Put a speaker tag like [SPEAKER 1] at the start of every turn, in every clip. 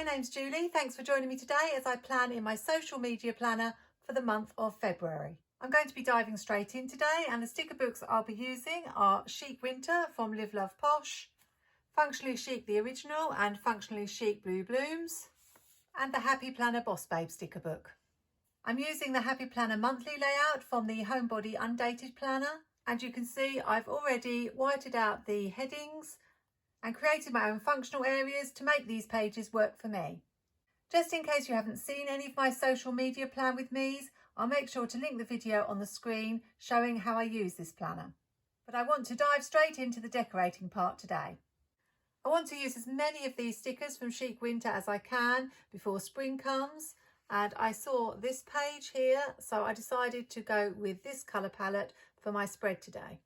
[SPEAKER 1] My name's Julie. Thanks for joining me today as I plan in my social media planner for the month of February. I'm going to be diving straight in today, and the sticker books I'll be using are Chic Winter from Live Love Posh, Functionally Chic the Original and Functionally Chic Blue Blooms, and the Happy Planner Boss Babe sticker book. I'm using the Happy Planner monthly layout from the Homebody Undated planner, and you can see I've already whited out the headings and created my own functional areas to make these pages work for me. Just in case you haven't seen any of my social media plan with me's, I'll make sure to link the video on the screen showing how I use this planner. But I want to dive straight into the decorating part today. I want to use as many of these stickers from Chic Winter as I can before spring comes, and I saw this page here, so I decided to go with this colour palette for my spread today.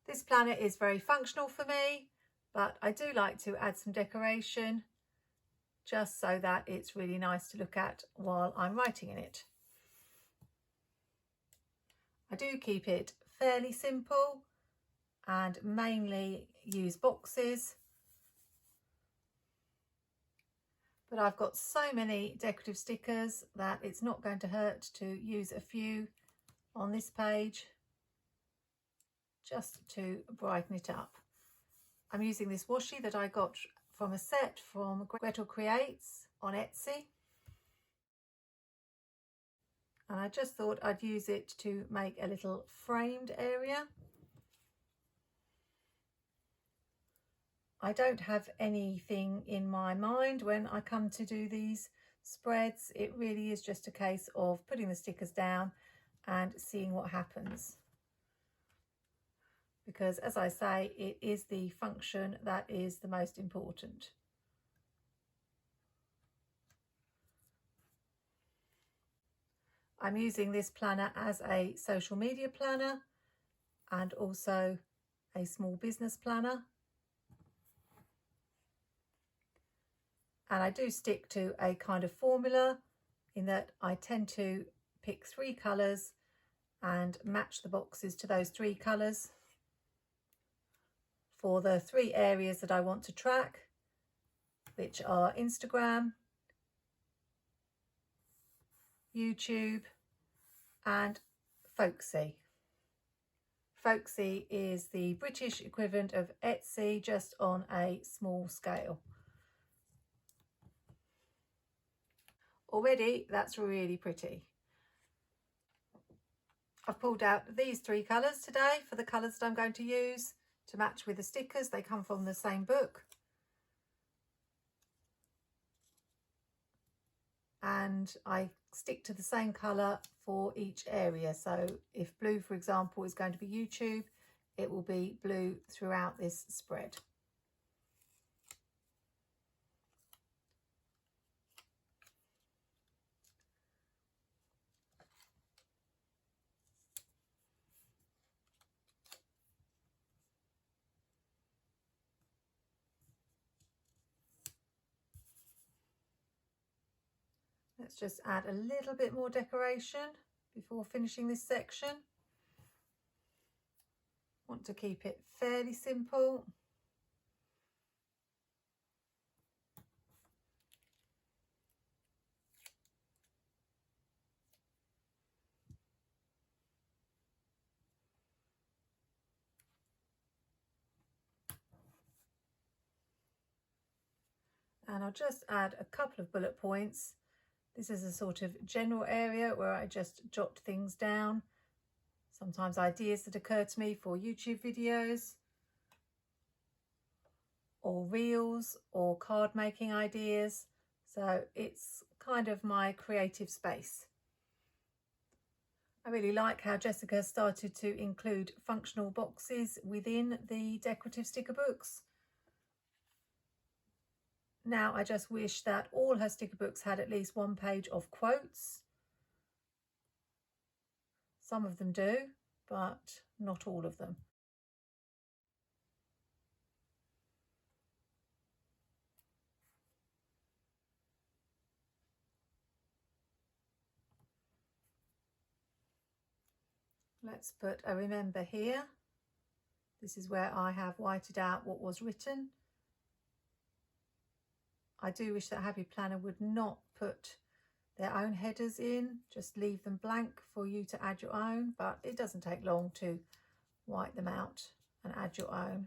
[SPEAKER 1] This planner is very functional for me, but I do like to add some decoration just so that it's really nice to look at while I'm writing in it. I do keep it fairly simple and mainly use boxes, but I've got so many decorative stickers that it's not going to hurt to use a few on this page just to brighten it up. I'm using this washi that I got from a set from Gretel Creates on Etsy, and I just thought I'd use it to make a little framed area. I don't have anything in my mind when I come to do these spreads. It really is just a case of putting the stickers down and seeing what happens. Because, as I say, it is the function that is the most important. I'm using this planner as a social media planner and also a small business planner. And I do stick to a kind of formula in that I tend to pick 3 colours and match the boxes to those 3 colours for the 3 areas that I want to track, which are Instagram, YouTube and Folksy. Folksy is the British equivalent of Etsy, just on a small scale. Already that's really pretty. I've pulled out these 3 colours today for the colours that I'm going to use to match with the stickers. They come from the same book. And I stick to the same colour for each area. So if blue, for example, is going to be YouTube, it will be blue throughout this spread. Let's just add a little bit more decoration before finishing this section. Want to keep it fairly simple. And I'll just add a couple of bullet points. This is a sort of general area where I just jot things down. Sometimes ideas that occur to me for YouTube videos or reels or card making ideas. So it's kind of my creative space. I really like how Jessica started to include functional boxes within the decorative sticker books. Now I just wish that all her sticker books had at least 1 page of quotes. Some of them do, but not all of them. Let's put a remember here. This is where I have whited out what was written. I do wish that Happy Planner would not put their own headers in, just leave them blank for you to add your own, but it doesn't take long to white them out and add your own.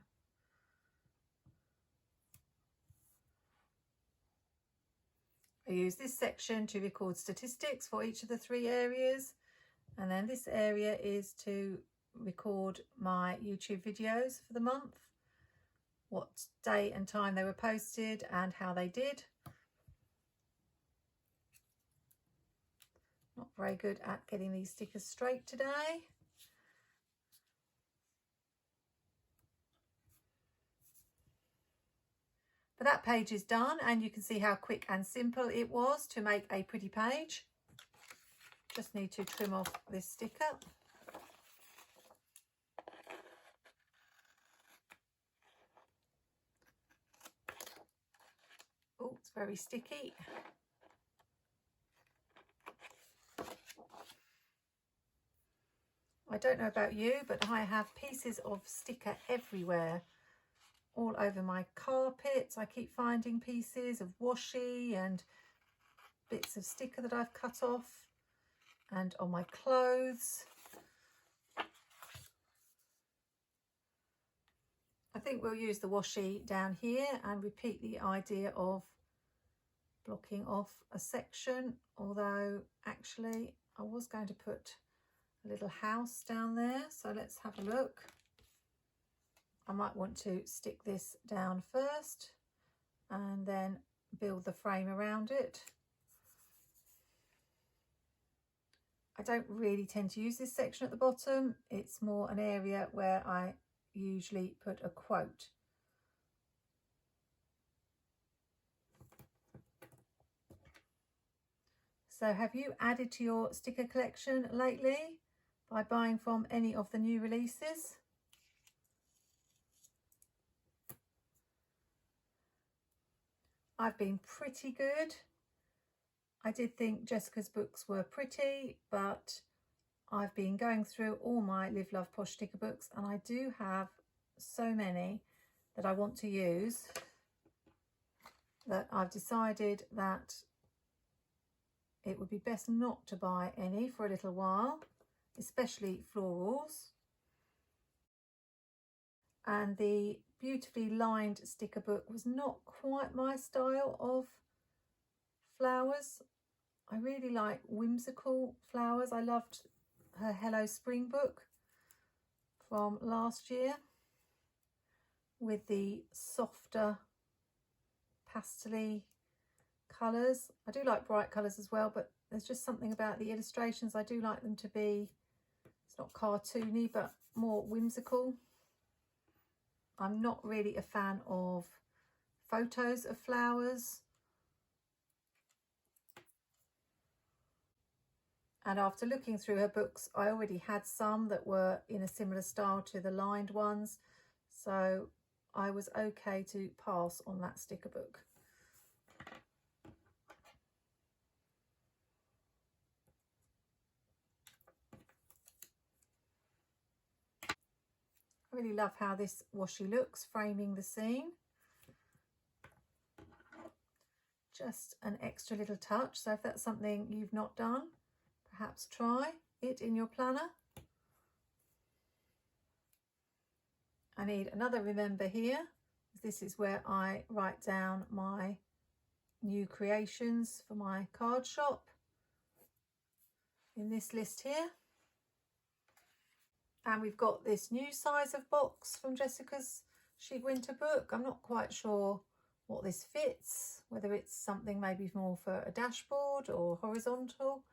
[SPEAKER 1] I use this section to record statistics for each of the 3 areas, and then this area is to record my YouTube videos for the month, what day and time they were posted and how they did. Not very good at getting these stickers straight today. But that page is done, and you can see how quick and simple it was to make a pretty page. Just need to trim off this sticker. Oh, it's very sticky. I don't know about you, but I have pieces of sticker everywhere. All over my carpet, I keep finding pieces of washi and bits of sticker that I've cut off, and on my clothes. I think we'll use the washi down here and repeat the idea of blocking off a section, although actually I was going to put a little house down there, so let's have a look. I might want to stick this down first and then build the frame around it. I don't really tend to use this section at the bottom. It's more an area where I usually put a quote. So have you added to your sticker collection lately by buying from any of the new releases? I've been pretty good. I did think Jessica's books were pretty, but I've been going through all my Live Love Posh sticker books, and I do have so many that I want to use that I've decided that it would be best not to buy any for a little while, especially florals. And the beautifully lined sticker book was not quite my style of flowers. I really like whimsical flowers. I loved her Hello Spring book from last year with the softer pastel-y colours. I do like bright colours as well, but there's just something about the illustrations. I do like them to be, it's not cartoony, but more whimsical. I'm not really a fan of photos of flowers. And after looking through her books, I already had some that were in a similar style to the lined ones. So I was okay to pass on that sticker book. I really love how this washi looks, framing the scene. Just an extra little touch. So if that's something you've not done, perhaps try it in your planner. I need another remember here. This is where I write down my new creations for my card shop in this list here. And we've got this new size of box from Jessica's Chic Winter book. I'm not quite sure what this fits, whether it's something maybe more for a dashboard or horizontal,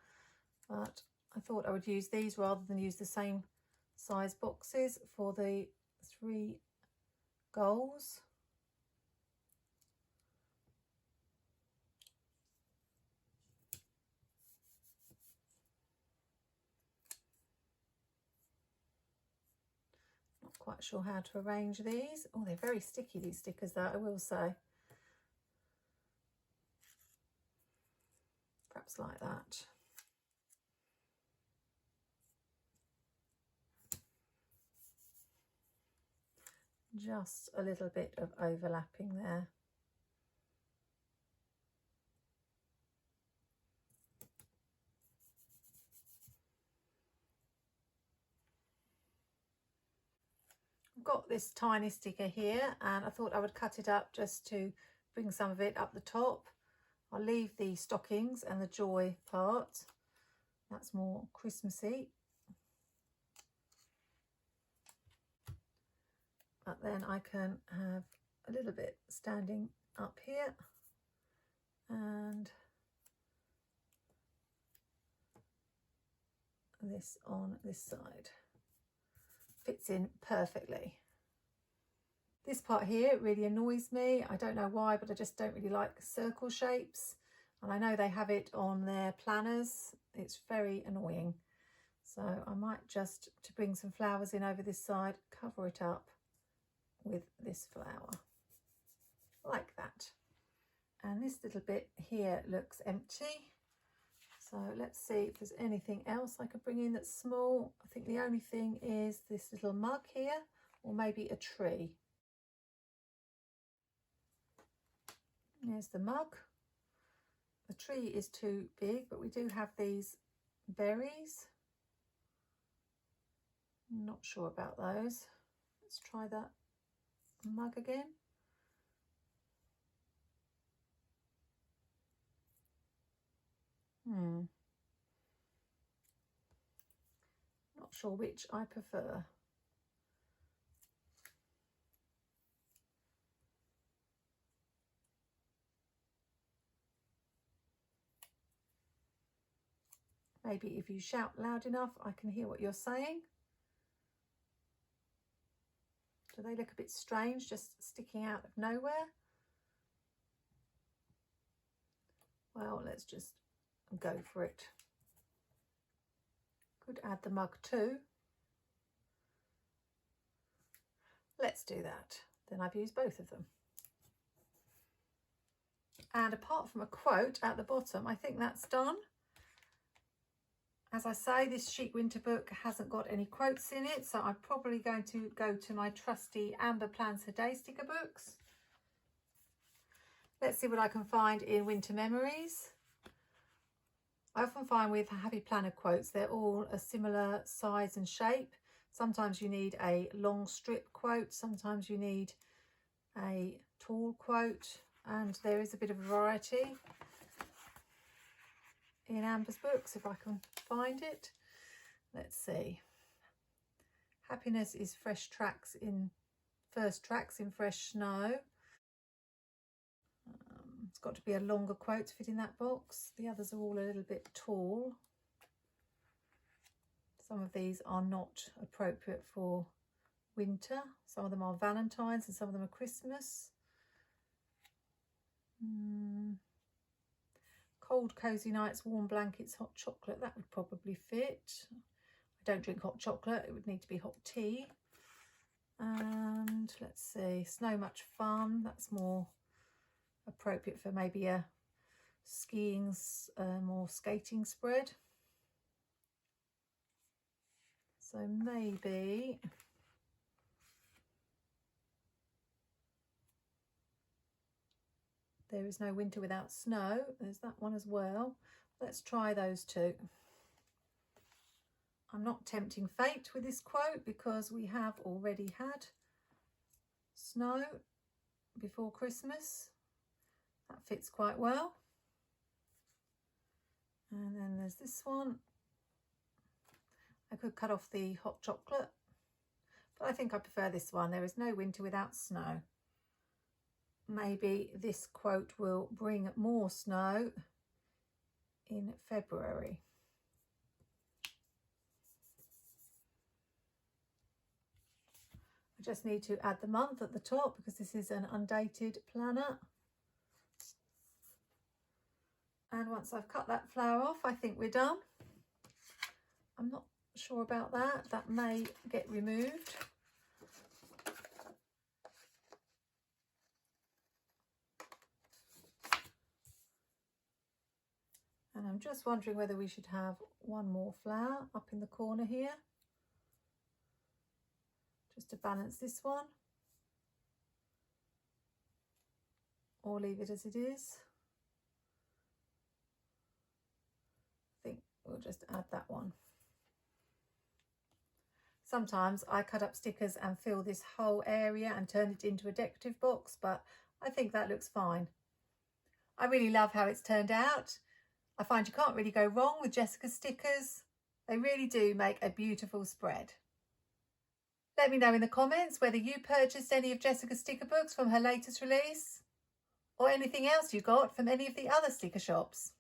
[SPEAKER 1] but I thought I would use these rather than use the same size boxes for the 3 goals. Not quite sure how to arrange these. Oh, they're very sticky, these stickers, though, I will say. Perhaps like that. Just a little bit of overlapping there. got this tiny sticker here and I thought I would cut it up just to bring some of it up the top. I'll leave the stockings and the joy part. That's more Christmassy. But then I can have a little bit standing up here and this on this side. Fits in perfectly. This part here really annoys me. I don't know why, but I just don't really like circle shapes. And I know they have it on their planners. It's very annoying. So I might just, to bring some flowers in over this side, cover it up with this flower. Like that. And this little bit here looks empty. So let's see if there's anything else I could bring in that's small. I think the only thing is this little mug here, or maybe a tree. There's the mug. The tree is too big, but we do have these berries. Not sure about those. Let's try that mug again. Not sure which I prefer. Maybe if you shout loud enough, I can hear what you're saying. Do they look a bit strange, just sticking out of nowhere? Well, let's just go for it. Could add the mug too. Let's do that. Then I've used both of them. And apart from a quote at the bottom, I think that's done. As I say, this Chic winter book hasn't got any quotes in it, so I'm probably going to go to my trusty Amber Plans a Day sticker books. Let's see what I can find in Winter Memories. I often find with Happy Planner quotes, they're all a similar size and shape. Sometimes you need a long strip quote, sometimes you need a tall quote, and there is a bit of variety in Amber's books, if I can find it. Let's see. Happiness is first tracks in fresh snow. It's got to be a longer quote to fit in that box. The others are all a little bit tall. Some of these are not appropriate for winter. Some of them are Valentine's and some of them are Christmas. Cold cozy nights, warm blankets, hot chocolate, that would probably fit. I don't drink hot chocolate, it would need to be hot tea. And let's see, snow much fun, that's more appropriate for maybe a skiing or skating spread. So maybe There is no winter without snow. There's that one as well. Let's try those two. I'm not tempting fate with this quote because we have already had snow before Christmas. That fits quite well. And then there's this one. I could cut off the hot chocolate, but I think I prefer this one. There is no winter without snow. Maybe this quote will bring more snow in February. I just need to add the month at the top because this is an undated planner. And once I've cut that flower off, I think we're done. I'm not sure about that. That may get removed. And I'm just wondering whether we should have one more flower up in the corner here, just to balance this one, or leave it as it is. I think we'll just add that one. Sometimes I cut up stickers and fill this whole area and turn it into a decorative box, but I think that looks fine. I really love how it's turned out. I find you can't really go wrong with Jessica's stickers. They really do make a beautiful spread. Let me know in the comments whether you purchased any of Jessica's sticker books from her latest release or anything else you got from any of the other sticker shops.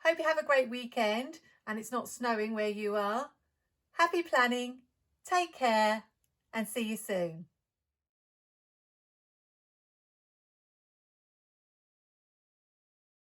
[SPEAKER 1] Hope you have a great weekend and it's not snowing where you are. Happy planning, take care and see you soon.